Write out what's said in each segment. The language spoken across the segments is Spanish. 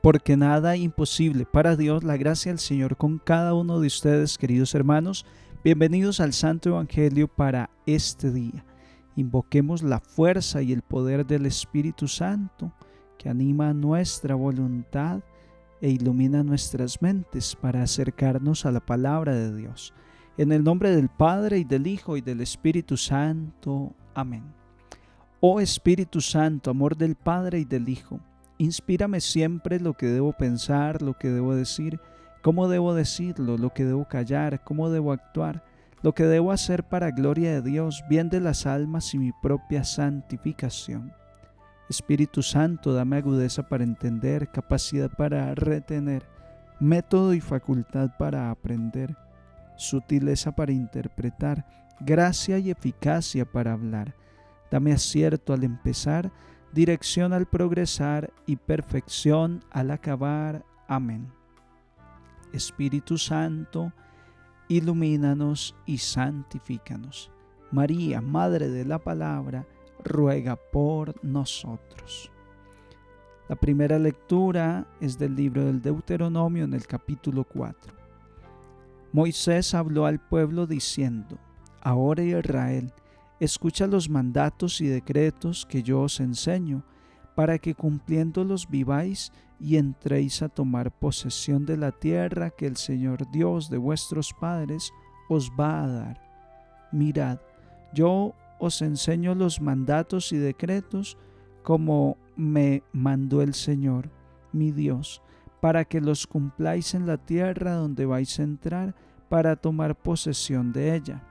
porque nada imposible para Dios. La gracia del Señor con cada uno de ustedes, queridos hermanos. Bienvenidos al Santo Evangelio para este día. Invoquemos la fuerza y el poder del Espíritu Santo que anima nuestra voluntad e ilumina nuestras mentes para acercarnos a la palabra de Dios. En el nombre del Padre, y del Hijo, y del Espíritu Santo. Amén. Oh Espíritu Santo, amor del Padre y del Hijo, inspírame siempre lo que debo pensar, lo que debo decir, cómo debo decirlo, lo que debo callar, cómo debo actuar, lo que debo hacer para gloria de Dios, bien de las almas y mi propia santificación. Espíritu Santo, dame agudeza para entender, capacidad para retener, método y facultad para aprender, sutileza para interpretar, gracia y eficacia para hablar. Dame acierto al empezar, dirección al progresar y perfección al acabar. Amén. Espíritu Santo, ilumínanos y santifícanos. María, Madre de la Palabra, ruega por nosotros. La primera lectura es del libro del Deuteronomio en el capítulo 4. Moisés habló al pueblo diciendo: Ahora Israel, escucha los mandatos y decretos que yo os enseño, para que cumpliéndolos viváis y entréis a tomar posesión de la tierra que el Señor Dios de vuestros padres os va a dar. Mirad, yo os enseño los mandatos y decretos como me mandó el Señor, mi Dios, para que los cumpláis en la tierra donde vais a entrar para tomar posesión de ella.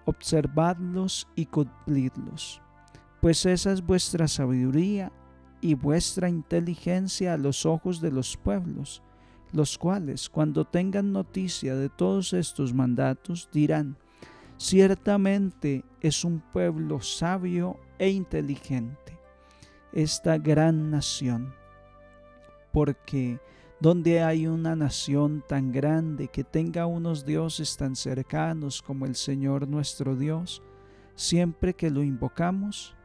Observadlos y cumplidlos, pues esa es vuestra sabiduría y vuestra inteligencia a los ojos de los pueblos, los cuales, cuando tengan noticia de todos estos mandatos, dirán: ciertamente es un pueblo sabio e inteligente esta gran nación, porque donde hay una nación tan grande que tenga unos dioses tan cercanos como el Señor nuestro Dios, siempre que lo invocamos,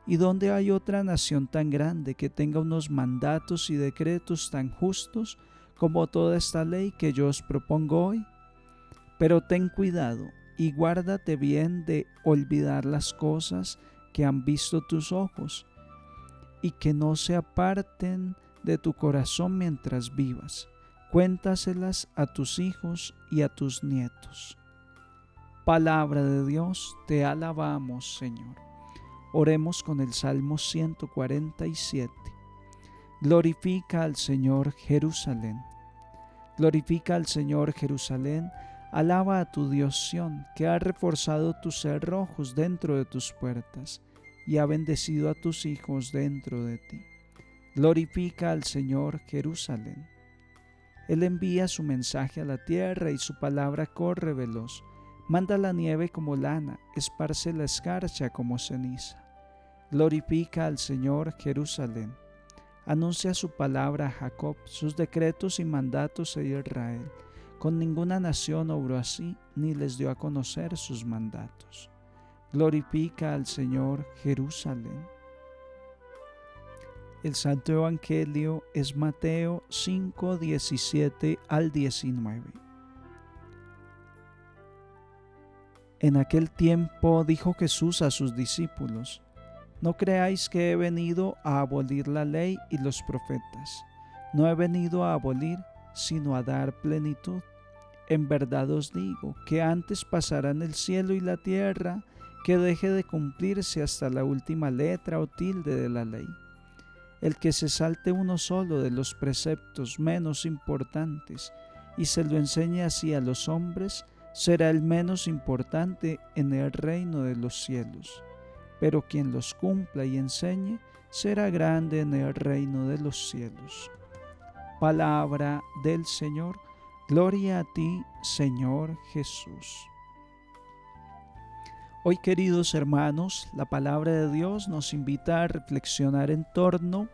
y donde hay otra nación tan grande que tenga unos mandatos y decretos tan justos como toda esta ley que yo os propongo hoy. Pero ten cuidado y guárdate bien de olvidar las cosas que han visto tus ojos y que no se aparten de tu corazón mientras vivas. Cuéntaselas a tus hijos y a tus nietos. Palabra de Dios, te alabamos, Señor. Oremos con el Salmo 147. Glorifica al Señor, Jerusalén. Glorifica al Señor, Jerusalén. Alaba a tu Dios Sión, que ha reforzado tus cerrojos dentro de tus puertas y ha bendecido a tus hijos dentro de ti. Glorifica al Señor, Jerusalén. Él envía su mensaje a la tierra y su palabra corre veloz. Manda la nieve como lana, esparce la escarcha como ceniza. Glorifica al Señor, Jerusalén. Anuncia su palabra a Jacob, sus decretos y mandatos a Israel. Con ninguna nación obró así, ni les dio a conocer sus mandatos. Glorifica al Señor, Jerusalén. El Santo Evangelio es Mateo 5, 17 al 19. En aquel tiempo dijo Jesús a sus discípulos: No creáis que he venido a abolir la ley y los profetas. No he venido a abolir, sino a dar plenitud. En verdad os digo que antes pasarán el cielo y la tierra que deje de cumplirse hasta la última letra o tilde de la ley. El que se salte uno solo de los preceptos menos importantes y se lo enseñe así a los hombres, será el menos importante en el reino de los cielos. Pero quien los cumpla y enseñe, será grande en el reino de los cielos. Palabra del Señor. Gloria a ti, Señor Jesús. Hoy, queridos hermanos, la palabra de Dios nos invita a reflexionar en torno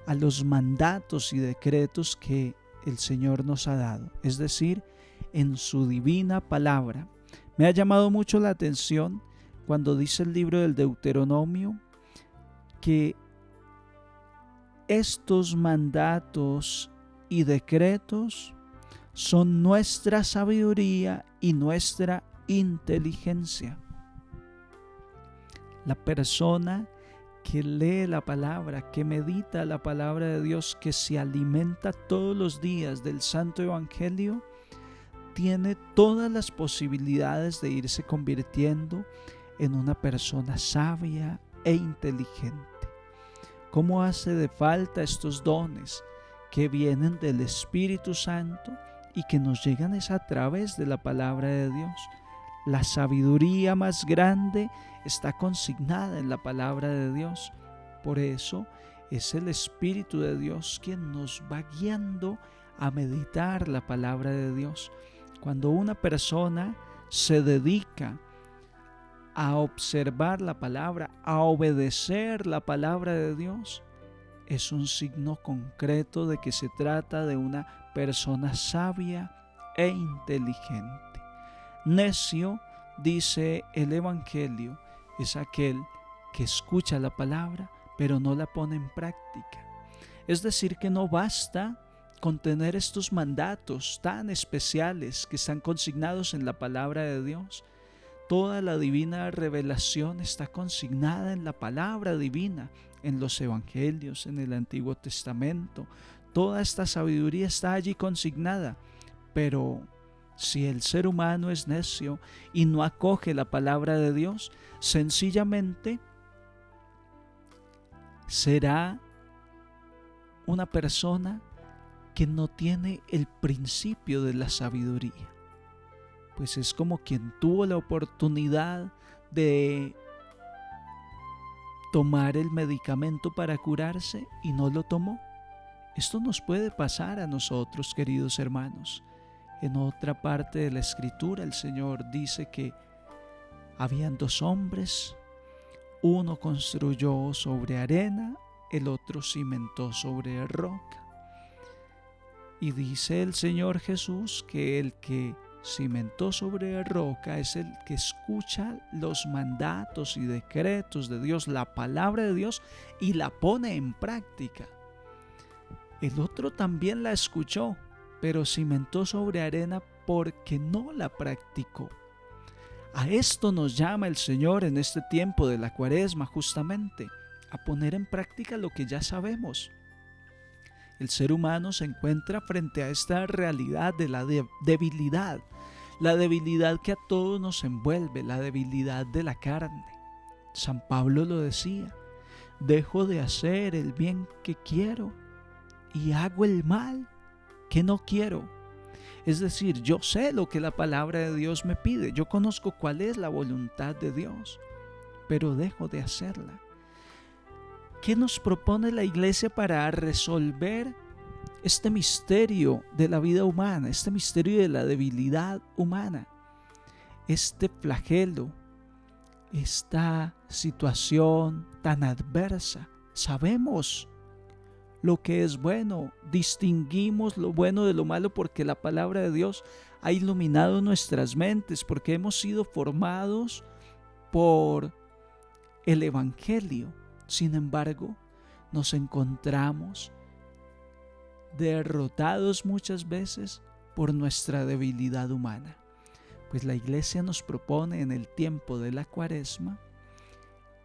a los mandatos y decretos que el Señor nos ha dado, es decir, en su divina palabra. Me ha llamado mucho la atención cuando dice el libro del Deuteronomio que estos mandatos y decretos son nuestra sabiduría y nuestra inteligencia. La persona que lee la palabra, que medita la palabra de Dios, que se alimenta todos los días del Santo Evangelio, tiene todas las posibilidades de irse convirtiendo en una persona sabia e inteligente. ¿Cómo hace de falta estos dones que vienen del Espíritu Santo y que nos llegan es a través de la palabra de Dios? La sabiduría más grande está consignada en la palabra de Dios. Por eso es el Espíritu de Dios quien nos va guiando a meditar la palabra de Dios. Cuando una persona se dedica a observar la palabra, a obedecer la palabra de Dios, es un signo concreto de que se trata de una persona sabia e inteligente. Necio, dice el Evangelio, es aquel que escucha la palabra pero no la pone en práctica. Es decir, que no basta con tener estos mandatos tan especiales que están consignados en la palabra de Dios. Toda la divina revelación está consignada en la palabra divina, en los evangelios, en el Antiguo Testamento. Toda esta sabiduría está allí consignada, pero si el ser humano es necio y no acoge la palabra de Dios, sencillamente será una persona que no tiene el principio de la sabiduría. Pues es como quien tuvo la oportunidad de tomar el medicamento para curarse y no lo tomó. Esto nos puede pasar a nosotros, queridos hermanos. En otra parte de la Escritura, el Señor dice que habían dos hombres, uno construyó sobre arena, el otro cimentó sobre roca. Y dice el Señor Jesús que el que cimentó sobre roca es el que escucha los mandatos y decretos de Dios, la palabra de Dios, y la pone en práctica. El otro también la escuchó, pero cimentó sobre arena porque no la practicó. A esto nos llama el Señor en este tiempo de la Cuaresma, justamente, a poner en práctica lo que ya sabemos. El ser humano se encuentra frente a esta realidad de la debilidad, la debilidad que a todos nos envuelve, la debilidad de la carne. San Pablo lo decía: dejo de hacer el bien que quiero y hago el mal que no quiero. Es decir, yo sé lo que la palabra de Dios me pide, yo conozco cuál es la voluntad de Dios, pero dejo de hacerla. ¿Qué nos propone la Iglesia para resolver este misterio de la vida humana, este misterio de la debilidad humana, este flagelo, esta situación tan adversa? Sabemos lo que es bueno, distinguimos lo bueno de lo malo porque la palabra de Dios ha iluminado nuestras mentes, porque hemos sido formados por el Evangelio. Sin embargo, nos encontramos derrotados muchas veces por nuestra debilidad humana. Pues la Iglesia nos propone en el tiempo de la Cuaresma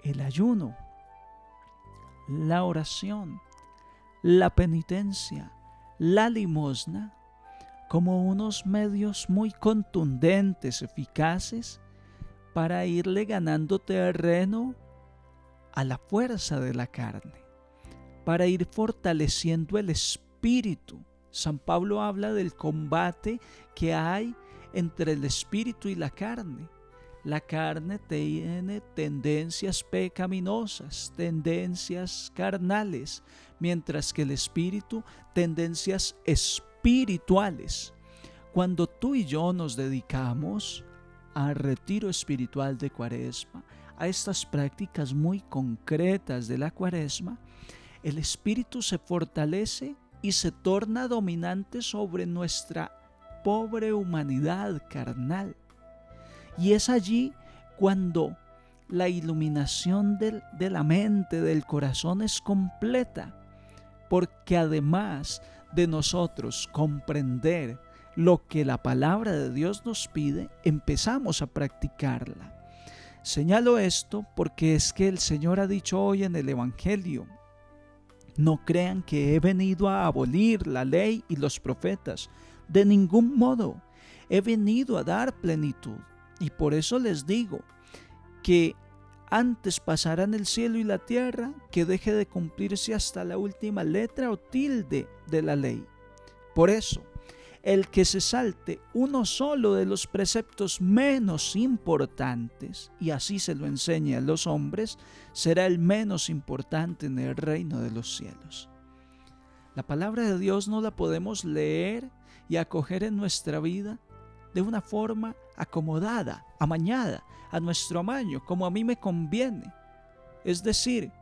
el ayuno, la oración, la penitencia, la limosna, como unos medios muy contundentes, eficaces, para irle ganando terreno a la fuerza de la carne, para ir fortaleciendo el espíritu. San Pablo habla del combate que hay entre el espíritu y la carne. La carne tiene tendencias pecaminosas, tendencias carnales, mientras que el espíritu, tendencias espirituales. Cuando tú y yo nos dedicamos al retiro espiritual de Cuaresma, a estas prácticas muy concretas de la Cuaresma, el espíritu se fortalece y se torna dominante sobre nuestra pobre humanidad carnal. Y es allí cuando la iluminación de la mente, del corazón es completa, porque además de nosotros comprender lo que la palabra de Dios nos pide, empezamos a practicarla. Señalo esto porque es que el Señor ha dicho hoy en el Evangelio: no crean que he venido a abolir la ley y los profetas. De ningún modo. He venido a dar plenitud. Y por eso les digo que antes pasarán el cielo y la tierra que deje de cumplirse hasta la última letra o tilde de la ley. Por eso, el que se salte uno solo de los preceptos menos importantes y así se lo enseñe a los hombres, será el menos importante en el reino de los cielos. La palabra de Dios no la podemos leer y acoger en nuestra vida de una forma acomodada, amañada, a nuestro amaño, como a mí me conviene. Es decir,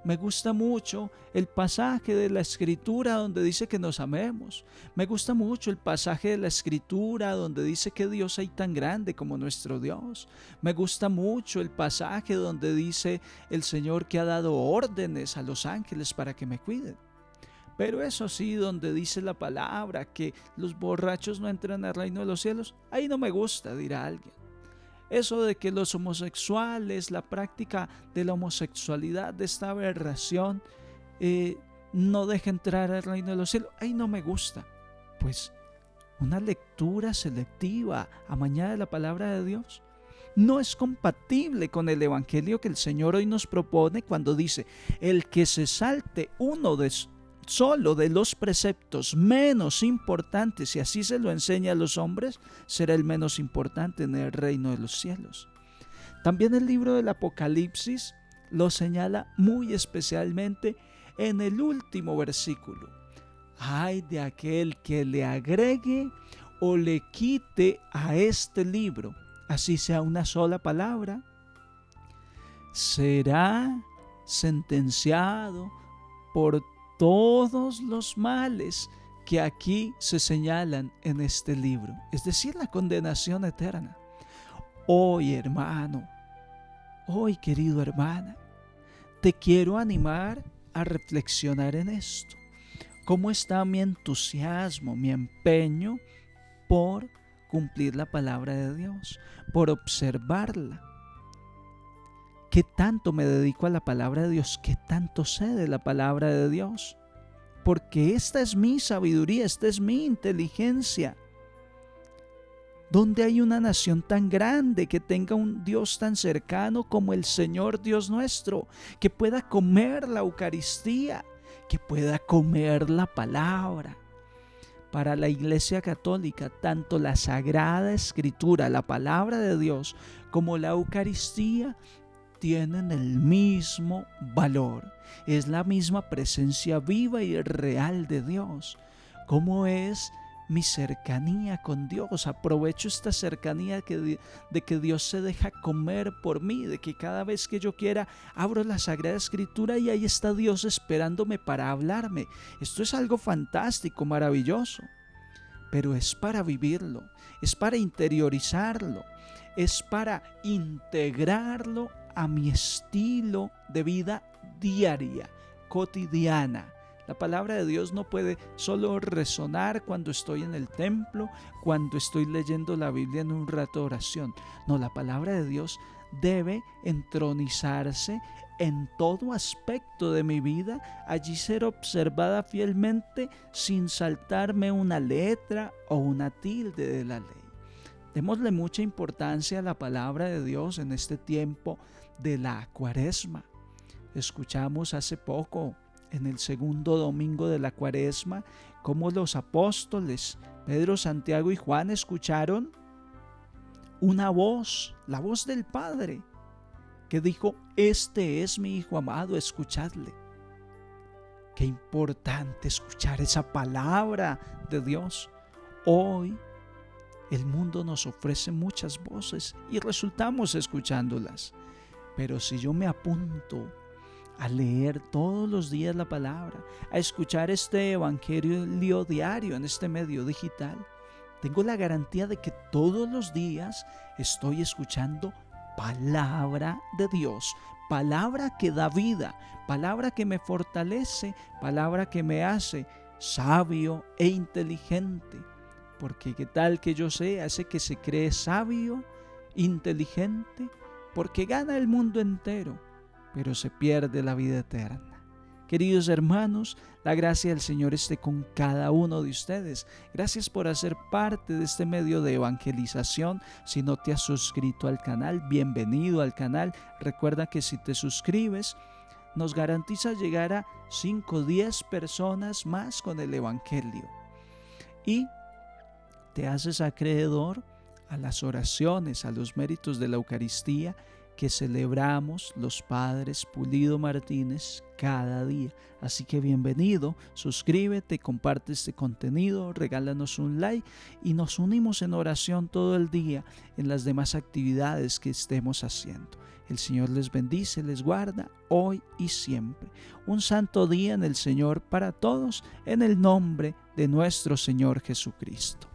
me gusta mucho el pasaje de la Escritura donde dice que nos amemos. Me gusta mucho el pasaje de la Escritura donde dice que Dios hay tan grande como nuestro Dios. Me gusta mucho el pasaje donde dice el Señor que ha dado órdenes a los ángeles para que me cuiden. Pero eso sí, donde dice la palabra que los borrachos no entran al reino de los cielos, ahí no me gusta, dirá alguien. Eso de que los homosexuales, la práctica de la homosexualidad, de esta aberración, no deja entrar al reino de los cielos, ahí no me gusta. Pues una lectura selectiva, amañada de la palabra de Dios, no es compatible con el evangelio que el Señor hoy nos propone cuando dice: el que se salte solo de los preceptos menos importantes y así se lo enseña a los hombres, será el menos importante en el reino de los cielos. También el libro del Apocalipsis lo señala muy especialmente en el último versículo: ay de aquel que le agregue o le quite a este libro, así sea una sola palabra, será sentenciado por todos los males que aquí se señalan en este libro, es decir, la condenación eterna. Hoy, hermano, hoy, querido hermana, te quiero animar a reflexionar en esto. ¿Cómo está mi entusiasmo, mi empeño por cumplir la palabra de Dios, por observarla? ¿Qué tanto me dedico a la palabra de Dios? ¿Qué tanto sé de la palabra de Dios? Porque esta es mi sabiduría, esta es mi inteligencia. ¿Dónde hay una nación tan grande que tenga un Dios tan cercano como el Señor Dios nuestro, que pueda comer la Eucaristía, que pueda comer la palabra? Para la Iglesia Católica, tanto la Sagrada Escritura, la palabra de Dios, como la Eucaristía tienen el mismo valor. Es la misma presencia viva y real de Dios. ¿Cómo es mi cercanía con Dios? Aprovecho esta cercanía de que Dios se deja comer por mí, de que cada vez que yo quiera abro la Sagrada Escritura y ahí está Dios esperándome para hablarme. Esto es algo fantástico, maravilloso, pero es para vivirlo, es para interiorizarlo, es para integrarlo a mi estilo de vida diaria, cotidiana. La palabra de Dios no puede solo resonar cuando estoy en el templo, cuando estoy leyendo la Biblia en un rato de oración. No, la palabra de Dios debe entronizarse en todo aspecto de mi vida, allí ser observada fielmente sin saltarme una letra o una tilde de la ley. Démosle mucha importancia a la palabra de Dios en este tiempo de la Cuaresma. Escuchamos hace poco, en el segundo domingo de la Cuaresma, cómo los apóstoles Pedro, Santiago y Juan escucharon una voz, la voz del Padre, que dijo: este es mi Hijo amado, escuchadle. Qué importante escuchar esa palabra de Dios. Hoy el mundo nos ofrece muchas voces y resultamos escuchándolas. Pero si yo me apunto a leer todos los días la palabra, a escuchar este evangelio diario en este medio digital, tengo la garantía de que todos los días estoy escuchando palabra de Dios, palabra que da vida, palabra que me fortalece, palabra que me hace sabio e inteligente. Porque qué tal que yo sea ese que se cree sabio, inteligente, porque gana el mundo entero, pero se pierde la vida eterna. Queridos hermanos, la gracia del Señor esté con cada uno de ustedes. Gracias por hacer parte de este medio de evangelización. Si no te has suscrito al canal, bienvenido al canal. Recuerda que si te suscribes, nos garantiza llegar a 5 o 10 personas más con el Evangelio. Y te haces acreedor a las oraciones, a los méritos de la Eucaristía que celebramos los padres Pulido Martínez cada día. Así que bienvenido, suscríbete, comparte este contenido, regálanos un like y nos unimos en oración todo el día en las demás actividades que estemos haciendo. El Señor les bendice, les guarda hoy y siempre. Un santo día en el Señor para todos, en el nombre de nuestro Señor Jesucristo.